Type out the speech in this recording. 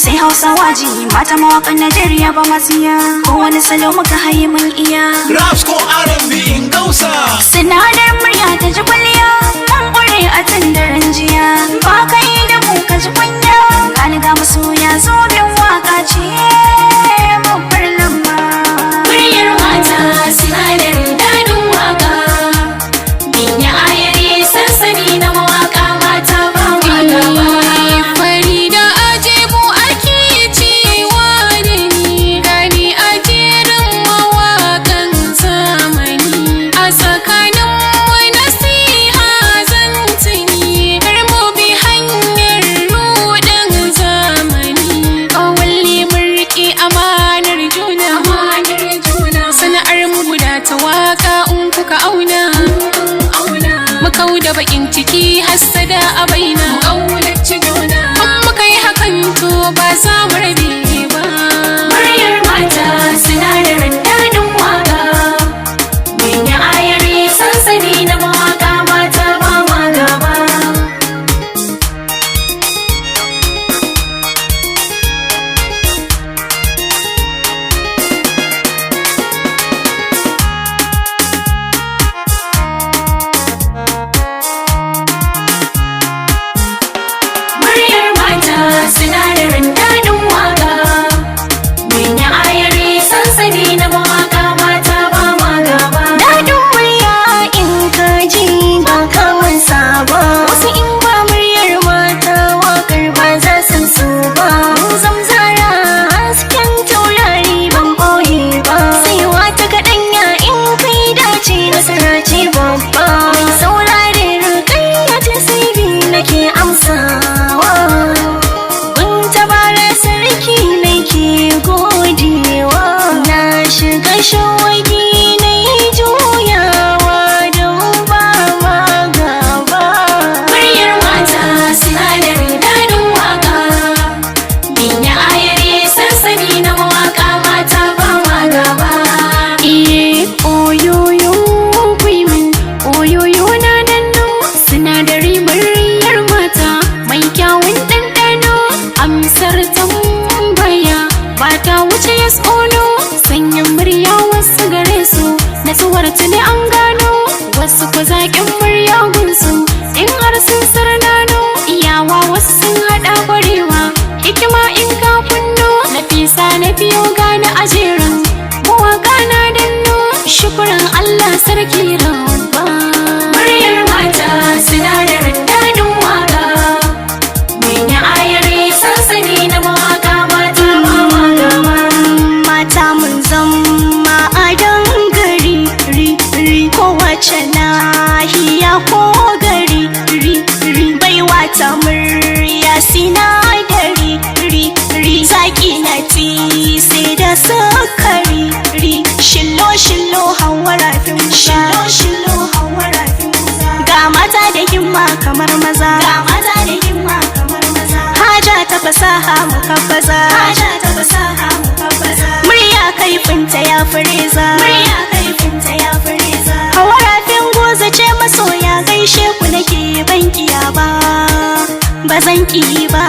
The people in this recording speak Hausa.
sai Hausawa ji mata mawakan Najeriya ba masiya ko wani salo muka haye mun iya raps ko R&B in gausa sinadar murya ta ji kwalliya mun kware a tandaren jiya ba kai da mu ka ji kunya gani ga masoya zo bin waka ce babbar lamba muryar mata sinadar dadin waka min ya ayare sansani na mawaka mata ba ma gaba Farida Ajebu ake cewa da ni gani a jerin mawakan zamani a tsakanin mu nasiha zan tuni kar mu bi hanyar ruɗin zamani kawalli mun riƙe amanar juna sana'ar mu guda ta waka in kuka auna mu kauda bakin ciki hassada a baina kaulace juna in muka yi hakan to ba za mu rabe ba muryar mata sinadarin dadin waka mun yi ayari sansani na mawaka mata ba ma gaba muryar mata sinadarin dadin waka mun yi ayari sansani na mawaka mata ba ma gaba dadin murya in ka ji ba kaman saba wasu in ba muryar mata wakar ba za su so ba mun zamzara hasken taurari ban boye ba sai wata kaɗanya in kai dace nasara ce babba mai saurare rukayya ta sai bi nake amsawa gun tabara sarki nake godewa na shiga shawagi na yi juyawa don ba ma gaba muryar mata sinadarin dadin waka min ya ayare sansani na mawaka mata ba ma gaba oyoyo kwimin oyoyo na danno sinadari muryar mata mai kyawun ɗanɗano amsar tambaya ba ta wuce yes ono sanyin murya wasu gare su natsuwar tuni an gano wasu ko zaƙin murya gunsu in har sun sarnano iyawa wasu sun haɗa ƙwarewa hikima in ka kunno nafisa na biyo gane a jerin mawaƙa na danno shukuran Allah sarki rabba muryar mata sinadarin dadin waka mun yi ayare sansani na mawaka mata ba ma gaba mata mun zama a dangari ri kowace nahiya ko gari ri baiwa ta murya sinadari ri zaki na ti sai da sukari ri shillo hawa rafin ga mata da himma kamar maza haja ta fasaha mukabbaza murya kaifinta ya fureza hawa rafin goza ce masoya gaishe ku nake ban kiya ba zan ki ba